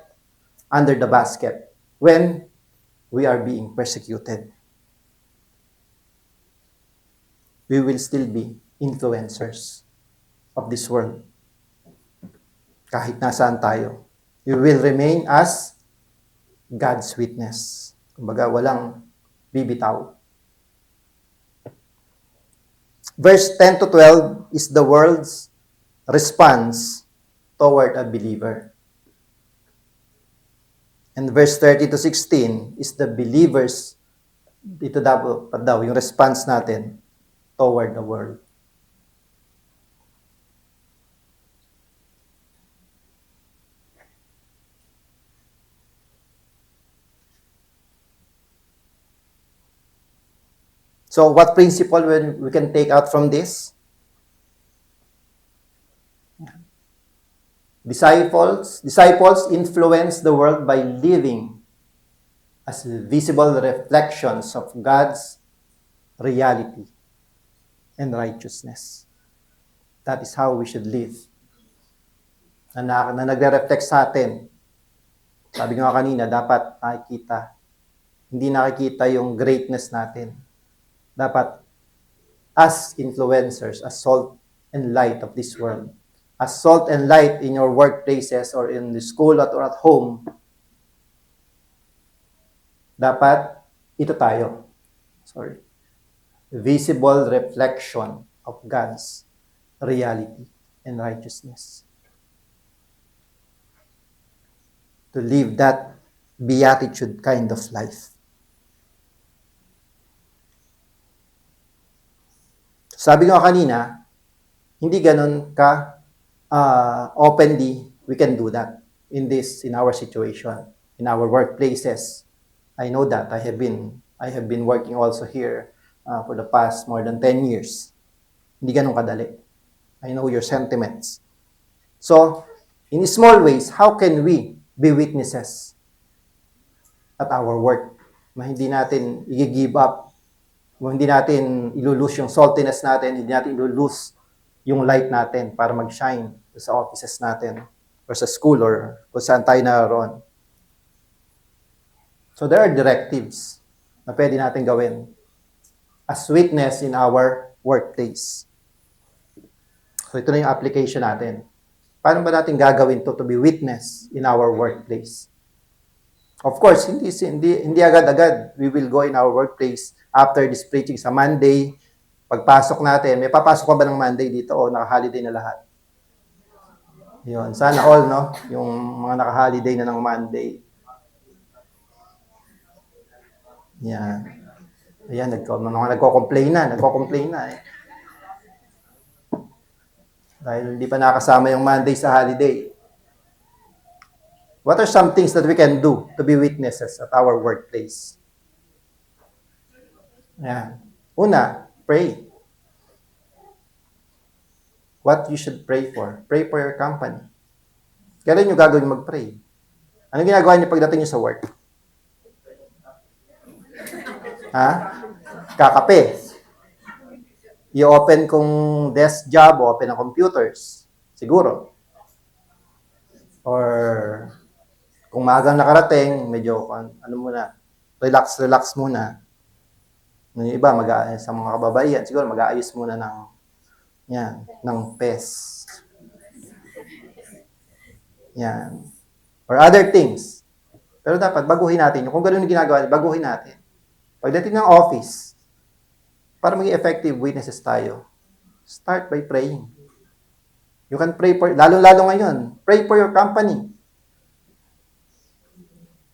under the basket when we are being persecuted. We will still be influencers of this world. Kahit nasaan tayo, we will remain as God's witness. Kumbaga, walang bibitaw. Verse 10-12 is the world's response toward a believer. And verse 30-16 is the believers, dito daw yung response natin toward the world. So what principle we can take out from this? Disciples influence the world by living as visible reflections of God's reality and righteousness. That is how we should live. Na nagre-reflect sa atin. Sabi nga kanina, dapat nakikita. Hindi nakikita yung greatness natin. Dapat, as influencers, as salt and light of this world, as salt and light in your workplaces or in the school or at home, dapat ito tayo. Visible reflection of God's reality and righteousness. To live that beatitude kind of life. Sabi ko kanina, hindi ganun ka openly we can do that in our situation, in our workplaces. I know that I have been working also here for the past more than 10 years. Hindi ganun kadali. I know your sentiments. So, in small ways, how can we be witnesses at our work? Hindi natin i-give up. Hindi natin ilulose yung saltiness natin. Hindi natin ilulose yung light natin para mag-shine sa offices natin or sa school or kung saan tayo naroon. So there are directives na pwede natin gawin as witness in our workplace. So ito na yung application natin. Paano ba natin gagawin to be witness in our workplace? Of course, hindi agad-agad we will go in our workplace after this preaching sa Monday. Pagpasok natin, may papasok pa ba ng Monday dito o naka-holiday na lahat? Yun, sana all, no? Yung mga naka-holiday na ng Monday. Yan. Ayan, nagko-complain na eh. Dahil hindi pa nakasama yung Monday sa holiday. What are some things that we can do to be witnesses at our workplace? Yan. Una, pray. What you should pray for? Pray for your company. Kailan nyo gagawin mag-pray? Anong ginagawa nyo pagdating nyo sa work? Ha? Kakape. I-open kung desk job, open ang computers. Siguro. Or kung maagang nakarating, medyo ano muna, relax muna. Yung iba, sa mga kababaihan, siguro mag-aayos muna ng PES. Yan. Or other things. Pero dapat baguhin natin. Kung gano'n yung ginagawa, baguhin natin. Pagdating ng office, para maging effective witnesses tayo, start by praying. You can pray for, lalo-lalo ngayon, pray for your company.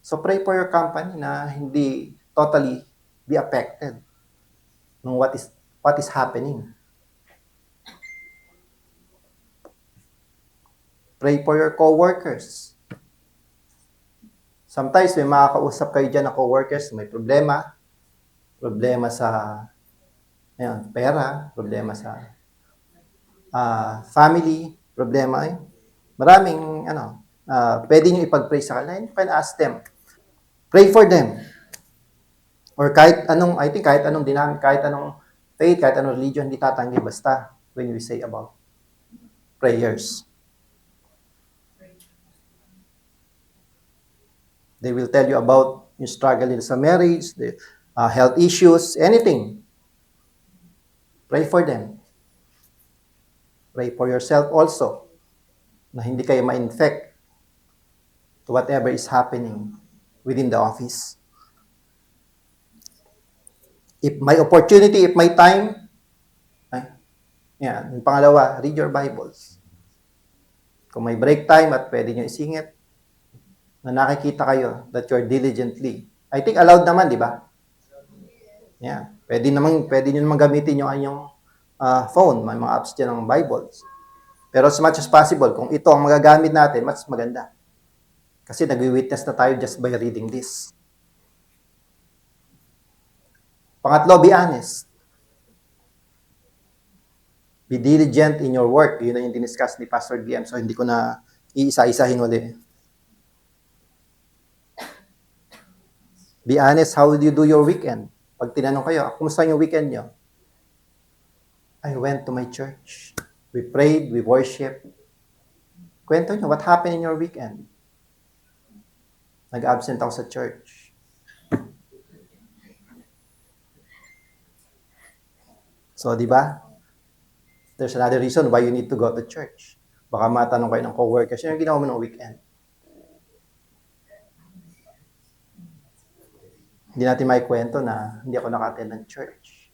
So pray for your company na hindi totally be affected ng what is happening. Pray for your co-workers. Sometimes may makakausap kayo dyan na co-workers, may problema sa pera, problema sa family, problema maraming pwede nyo ipag-pray sa kanila. You can ask them. Pray for them. Or kahit anong dynamic, kahit anong faith, kahit anong religion, hindi tatanggi basta when we say about prayers. They will tell you about yung struggle in sa marriage, the health issues, anything. Pray for them. Pray for yourself also na hindi kayo ma-infect to whatever is happening within the office. If may opportunity, if may time, yung pangalawa, read your Bibles. Kung may break time at pwede nyo isingit, na nakikita kayo that you're diligently. I think allowed naman, di ba? Yeah. Pwede nyo naman gamitin yung inyong phone, may mga apps dyan ng Bibles. Pero as much as possible, kung ito ang magagamit natin, mas maganda. Kasi nag-witness na tayo just by reading this. Pangatlo, be honest. Be diligent in your work. Yun na yung diniscuss ni Pastor DM. So, hindi ko na iisa-isahin ulit. Be honest, how do you do your weekend? Pag tinanong kayo, kumusta yung weekend nyo? I went to my church. We prayed, we worshiped. Kwento nyo, what happened in your weekend? Nag-absent ako sa church. So, di ba? There's another reason why you need to go to church. Baka matanong kayo ng co-workers, yung ginawa mo ng weekend. Hindi natin may kwento na hindi ako naka-attend ng church.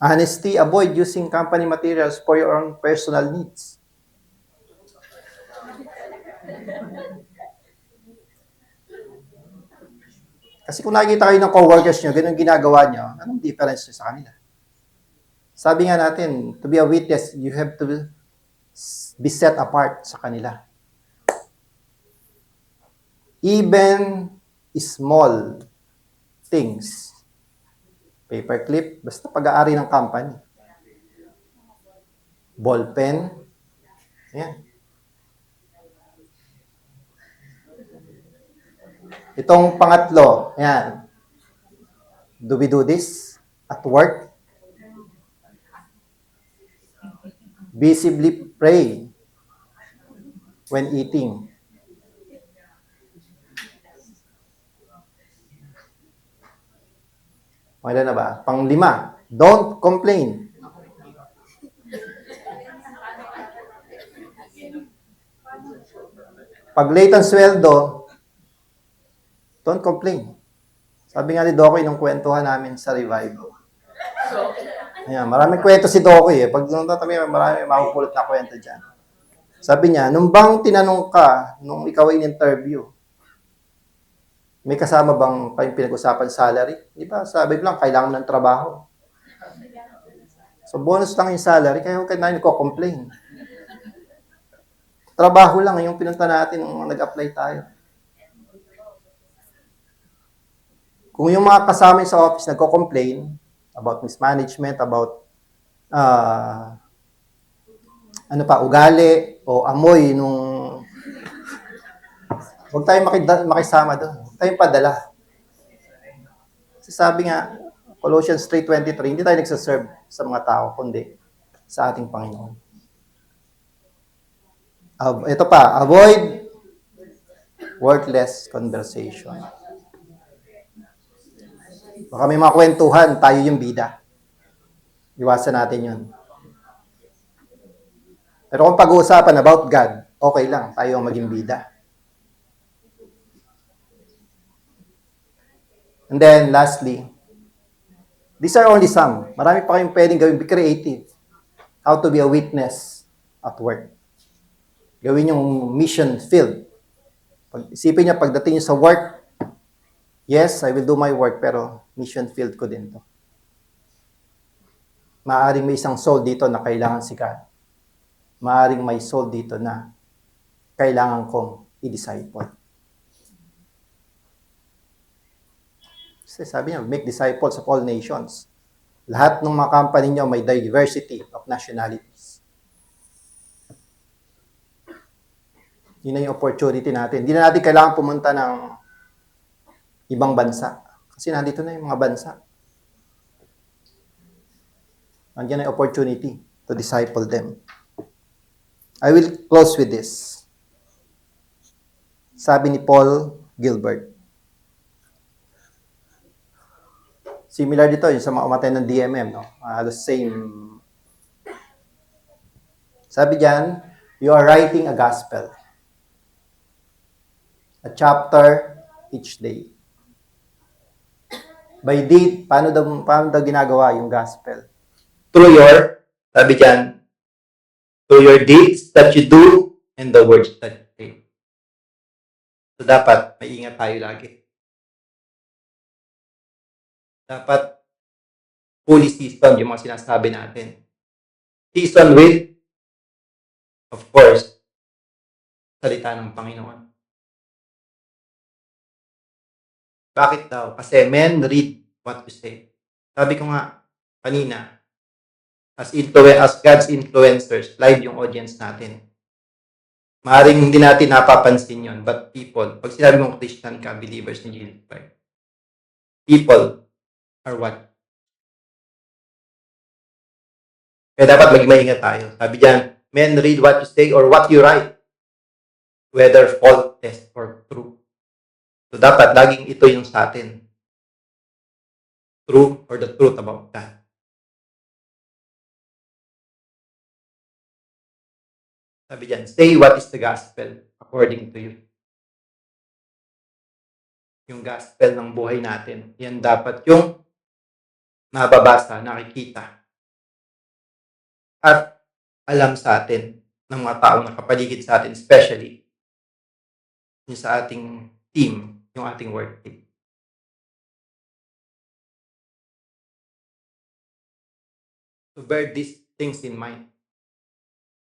Honesty, avoid using company materials for your own personal needs. Kasi kung nakikita kayo ng co-workers nyo, ganun ginagawa nyo, anong difference nyo sa kanila? Sabi nga natin, to be a witness, you have to be set apart sa kanila. Even small things, paperclip, basta pag-aari ng company. Ballpen, yan. Itong pangatlo, yan. Do we do this at work? Visibly pray when eating. Wala na ba? Pang-5, don't complain. Pag late ang sweldo, don't complain. Sabi nga ni Dokoy nung kwentuhan namin sa Revive. Ayan, maraming kwento si Dokoy eh. Pag marami makupulot na kwento dyan. Sabi niya, nung bang tinanong ka, nung ikaw ay in-interview, may kasama bang kayong pinag-usapan salary? Di ba? Sabi ko lang, kailangan ng trabaho. So, bonus lang yung salary, kaya huwag ka na nagko-complain. Trabaho lang yung pinunta natin nung nag-apply tayo. Kung yung mga kasama sa office nagko-complain about mismanagement, about ugali o amoy nung huwag tayong makisama doon. Huwag tayong padala. Kasi sabi nga, Colossians 3:23, hindi tayo nagsaserve sa mga tao, kundi sa ating Panginoon. Ito pa, avoid worthless conversation. Baka may mga kwentuhan, tayo yung bida. Iwasan natin yun. Pero kung pag-uusapan about God, okay lang, tayo ang maging bida. And then, lastly, these are only some. Marami pa kayong pwedeng gawin. Be creative. How to be a witness at work. Gawin yung mission field. Isipin niya, pagdating niyo sa work, yes, I will do my work, pero mission field ko din to. Maaring may isang soul dito na kailangan sikat. Maaring may soul dito na kailangan kong i-disciple. Kasi sabi niya, make disciples of all nations. Lahat ng mga company niyo may diversity of nationalities. Yun na yung opportunity natin. Hindi na natin kailangan pumunta ng ibang bansa. Kasi nandito na yung mga bansa. Nandiyan na yung opportunity to disciple them. I will close with this. Sabi ni Paul Gilbert. Similar dito yung sa mga umatay ng DMM, no? The same. Sabi diyan, you are writing a gospel. A chapter each day. By deed, paano daw ginagawa yung gospel? Through your, sabi diyan, through your deeds that you do and the words that you say. So dapat, may ingat tayo lagi. Dapat, fully seasoned yung mga sinasabi natin. Seasoned with, of course, salita ng Panginoon. Bakit daw? Kasi men read what you say. Sabi ko nga kanina, as God's influencers, live yung audience natin. Maaaring hindi natin napapansin yon, but people, pag sinabi mong Christian ka, believers ni Jesus Christ, people are what? Kaya dapat maging maingat tayo. Sabi diyan, men read what you say or what you write, whether faultless or true. So dapat laging ito yung sa atin. True or the truth about God. Sabi diyan, say what is the gospel according to you. Yung gospel ng buhay natin. Yan dapat yung nababasa, nakikita. At alam sa atin ng mga taong nakapaligid sa atin, especially yung sa ating team, yung ating work team. To bear these things in mind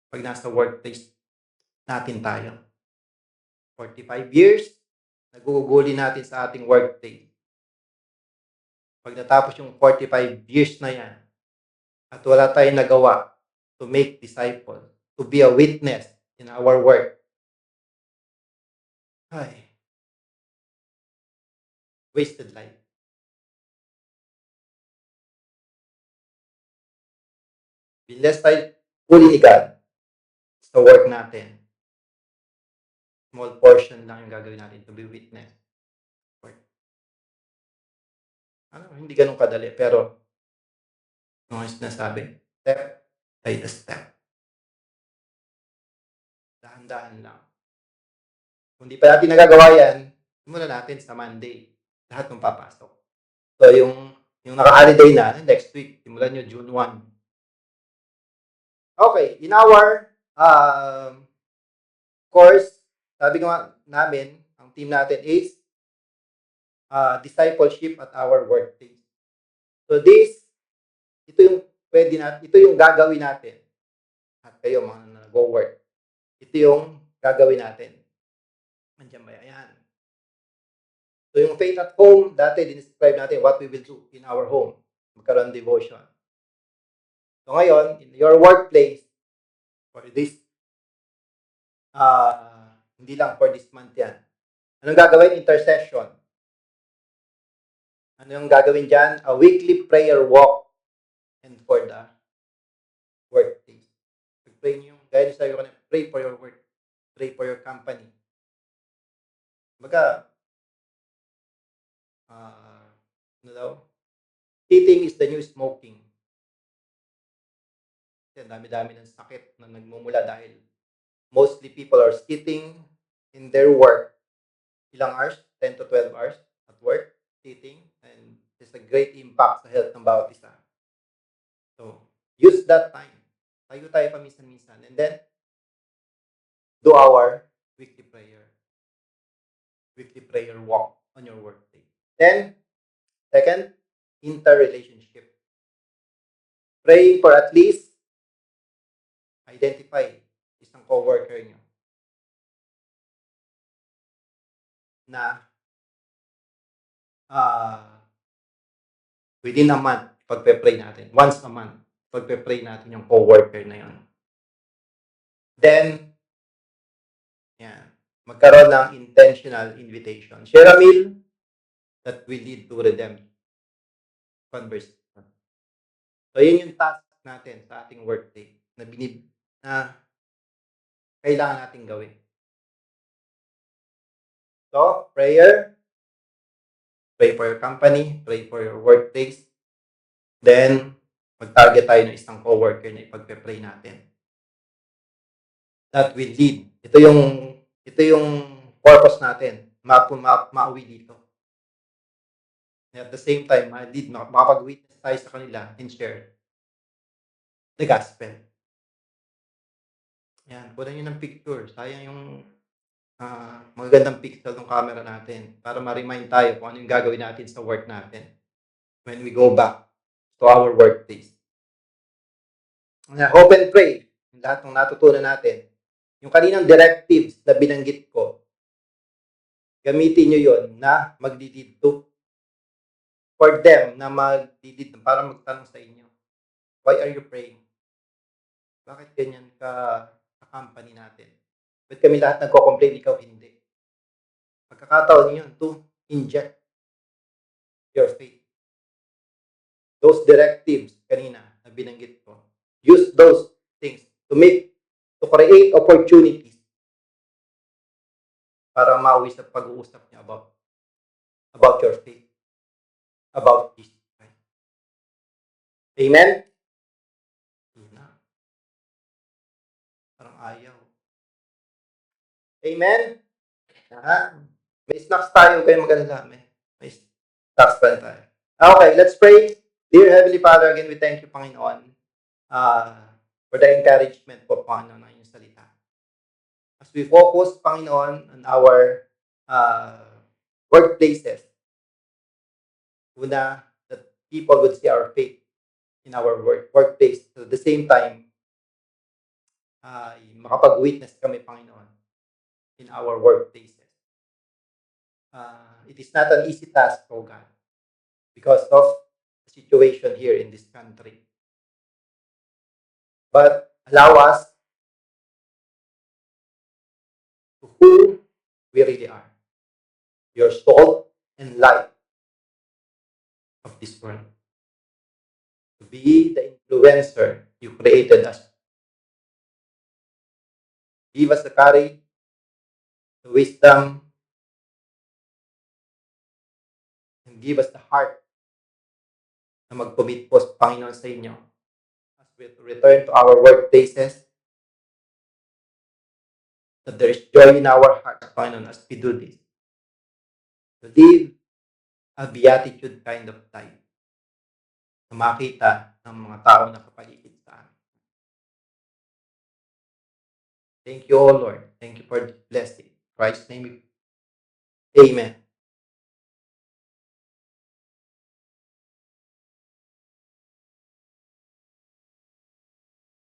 pag nasa workplace natin tayo. 45 years, naguguguli natin sa ating workplace. Pag natapos yung 45 years na yan, at wala tayong nagawa to make disciples, to be a witness in our work, ay, wasted life. Unless tayo fully ni God sa work natin, small portion lang yung gagawin natin to be witness. Hindi ganun kadali, pero yung sinasabi, step by the step. Dahan-dahan lang. Kung di pa natin nagagawa yan, simulan natin sa Monday. Lahat ng papasok. So, yung naka-holiday na, next week, simulan nyo June 1. Okay, in our course, sabi nga namin, ang team natin is discipleship at our workplace. So ito yung pwede natin, ito yung gagawin natin. At kayo mga nag-work, ito yung gagawin natin. Nandiyan ba yan? So yung faith at home, dati dinescribe natin what we will do in our home. Magkaroon devotion. So ngayon, in your workplace, for this, hindi lang for this month yan. Anong gagawin? Intercession. Ano yung gagawin dyan? A weekly prayer walk and for the workplace. Pray niyo yung, gaya sabi ko kanina, pray for your work. Pray for your company. Baga, ano daw? Eating is the new smoking. Kasi dami-dami ng sakit na nagmumula dahil mostly people are sitting in their work. Ilang hours? 10 to 12 hours at work, sitting, and there's a great impact sa health ng bawat isa. So, use that time. Tayo paminsan-minsan. And then, do our weekly prayer. Weekly prayer walk on your workday. Then, second, interrelationship. Pray for at least identify isang coworker nyo na within a month, pagpe-pray natin. Once a month, pagpe-pray natin yung coworker na yun. Then, yan, magkaroon ng intentional invitation. Share a meal that will lead to redemption. Conversation. So, yun yung task natin sa ating workday na kailangan natin gawin. So, prayer, pray for your company, pray for your workplace. Then, mag-target tayo ng isang coworker na ipagpe-pray natin. That will lead. Ito yung purpose natin. Mauwi dito. And at the same time, makapag-witness tayo sa kanila and share the gospel. Yan, kunan nyo ng picture. Sayang yung magagandang pixel ng camera natin para ma-remind tayo kung ano yung gagawin natin sa work natin when we go back to our workplace. Hope and pray. Lahat ng natutunan natin. Yung kaninang directives na binanggit ko, gamitin nyo yun na mag-lead to for them na mag-lead para magtanong sa inyo. Why are you praying? Bakit ganyan ka sa company natin? Ba't kami lahat nagko-complain, ikaw hindi? Pagkakataon yun to inject your faith. Those directives kanina na binanggit ko, use those things to create opportunities para mauwi sa pag-uusap niya about your faith, about Jesus Christ. Amen? Parang ayaw. Amen? May snacks tayo, kayo mag-alala. May snacks pa tayo. Okay, let's pray. Dear Heavenly Father, again, we thank you, Panginoon, for the encouragement po, Panginoon, ng iyong salita. As we focus, Panginoon, on our workplaces, una, that people would see our faith in our workplace. So at the same time, makapag-witness kami, Panginoon, in our workplaces. It is not an easy task, oh God, because of the situation here in this country. But allow us to who we really are. Your salt and light of this world. To be the influencer you created us. Give us the courage, the wisdom, and give us the heart na mag-commit po, Panginoon, sa inyo as we return to our workplaces, that there is joy in our hearts, Panginoon, as we do this. To live a beatitude kind of life na makita ng mga tao na kapaligid sa amin. Thank you, O Lord. Thank you for the blessing. In Christ's name, amen.